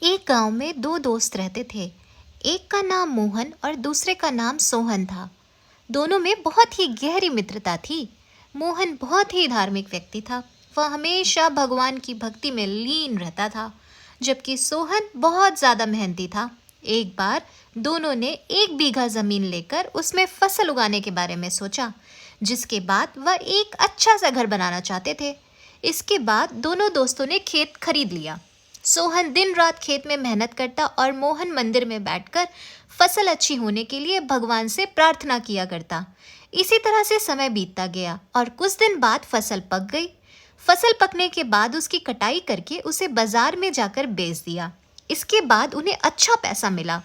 एक गांव में दो दोस्त रहते थे। एक का नाम मोहन और दूसरे का नाम सोहन था। दोनों में बहुत ही गहरी मित्रता थी। मोहन बहुत ही धार्मिक व्यक्ति था। वह हमेशा भगवान की भक्ति में लीन रहता था, जबकि सोहन बहुत ज़्यादा मेहनती था। एक बार दोनों ने 1 बीघा ज़मीन लेकर उसमें फसल उगाने के बारे में सोचा, जिसके बाद वह एक अच्छा सा घर बनाना चाहते थे। इसके बाद दोनों दोस्तों ने खेत खरीद लिया। सोहन दिन रात खेत में मेहनत करता और मोहन मंदिर में बैठकर फसल अच्छी होने के लिए भगवान से प्रार्थना किया करता। इसी तरह से समय बीतता गया और कुछ दिन बाद फसल पक गई। फसल पकने के बाद उसकी कटाई करके उसे बाजार में जाकर बेच दिया। इसके बाद उन्हें अच्छा पैसा मिला।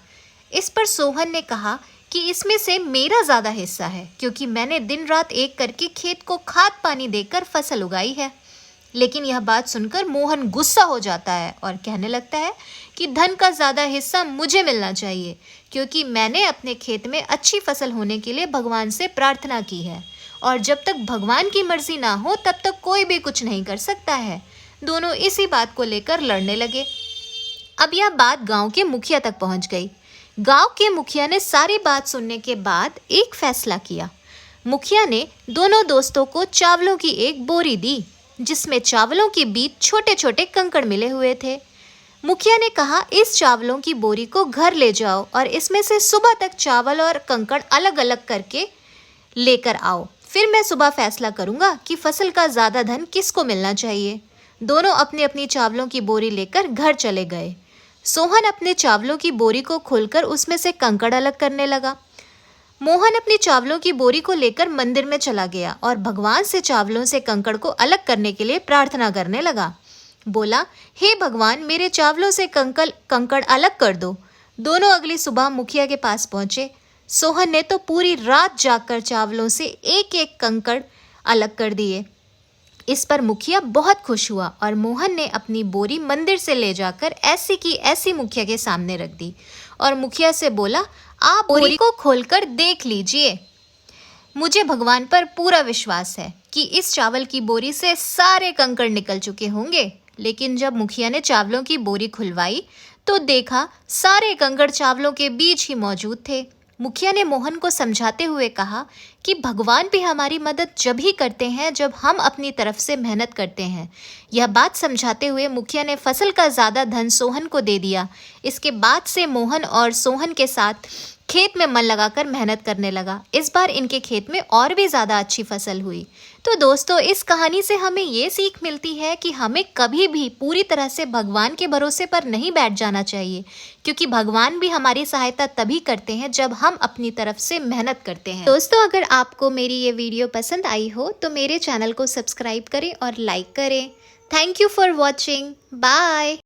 इस पर सोहन ने कहा कि इसमें से मेरा ज़्यादा हिस्सा है, क्योंकि मैंने दिन रात एक करके खेत को खाद पानी देकर फसल उगाई है। लेकिन यह बात सुनकर मोहन गुस्सा हो जाता है और कहने लगता है कि धन का ज़्यादा हिस्सा मुझे मिलना चाहिए, क्योंकि मैंने अपने खेत में अच्छी फसल होने के लिए भगवान से प्रार्थना की है, और जब तक भगवान की मर्जी ना हो तब तक कोई भी कुछ नहीं कर सकता है। दोनों इसी बात को लेकर लड़ने लगे। अब यह बात गांव के मुखिया तक पहुंच गई। गांव के मुखिया ने सारी बात सुनने के बाद एक फैसला किया। मुखिया ने दोनों दोस्तों को चावलों की एक बोरी दी, जिसमें चावलों के बीच छोटे छोटे कंकड़ मिले हुए थे। मुखिया ने कहा, इस चावलों की बोरी को घर ले जाओ और इसमें से सुबह तक चावल और कंकड़ अलग अलग करके लेकर आओ। फिर मैं सुबह फैसला करूंगा कि फसल का ज़्यादा धन किसको मिलना चाहिए। दोनों अपनी अपनी चावलों की बोरी लेकर घर चले गए। सोहन अपने चावलों की बोरी को खोलकर उसमें से कंकड़ अलग करने लगा। मोहन अपनी चावलों की बोरी को लेकर मंदिर में चला गया और भगवान से चावलों से कंकड़ को अलग करने के लिए प्रार्थना करने लगा। बोला, हे भगवान, मेरे चावलों से कंकड़ अलग कर दो। दोनों अगली सुबह मुखिया के पास पहुंचे। सोहन ने तो पूरी रात जागकर चावलों से एक एक कंकड़ अलग कर दिए। इस पर मुखिया बहुत खुश हुआ और मोहन ने अपनी बोरी मंदिर से ले जाकर ऐसी की ऐसी मुखिया के सामने रख दी और मुखिया से बोला, आप बोरी को खोलकर देख लीजिए। मुझे भगवान पर पूरा विश्वास है कि इस चावल की बोरी से सारे कंकड़ निकल चुके होंगे। लेकिन जब मुखिया ने चावलों की बोरी खुलवाई तो देखा सारे कंकड़ चावलों के बीच ही मौजूद थे। मुखिया ने मोहन को समझाते हुए कहा कि भगवान भी हमारी मदद जब ही करते हैं जब हम अपनी तरफ से मेहनत करते हैं। यह बात समझाते हुए मुखिया ने फसल का ज़्यादा धन सोहन को दे दिया। इसके बाद से मोहन और सोहन के साथ खेत में मन लगाकर मेहनत करने लगा। इस बार इनके खेत में और भी ज़्यादा अच्छी फसल हुई। तो दोस्तों, इस कहानी से हमें ये सीख मिलती है कि हमें कभी भी पूरी तरह से भगवान के भरोसे पर नहीं बैठ जाना चाहिए, क्योंकि भगवान भी हमारी सहायता तभी करते हैं जब हम अपनी तरफ से मेहनत करते हैं। दोस्तों, अगर आपको मेरी ये वीडियो पसंद आई हो तो मेरे चैनल को सब्सक्राइब करें और लाइक करें। Thank you for watching. Bye.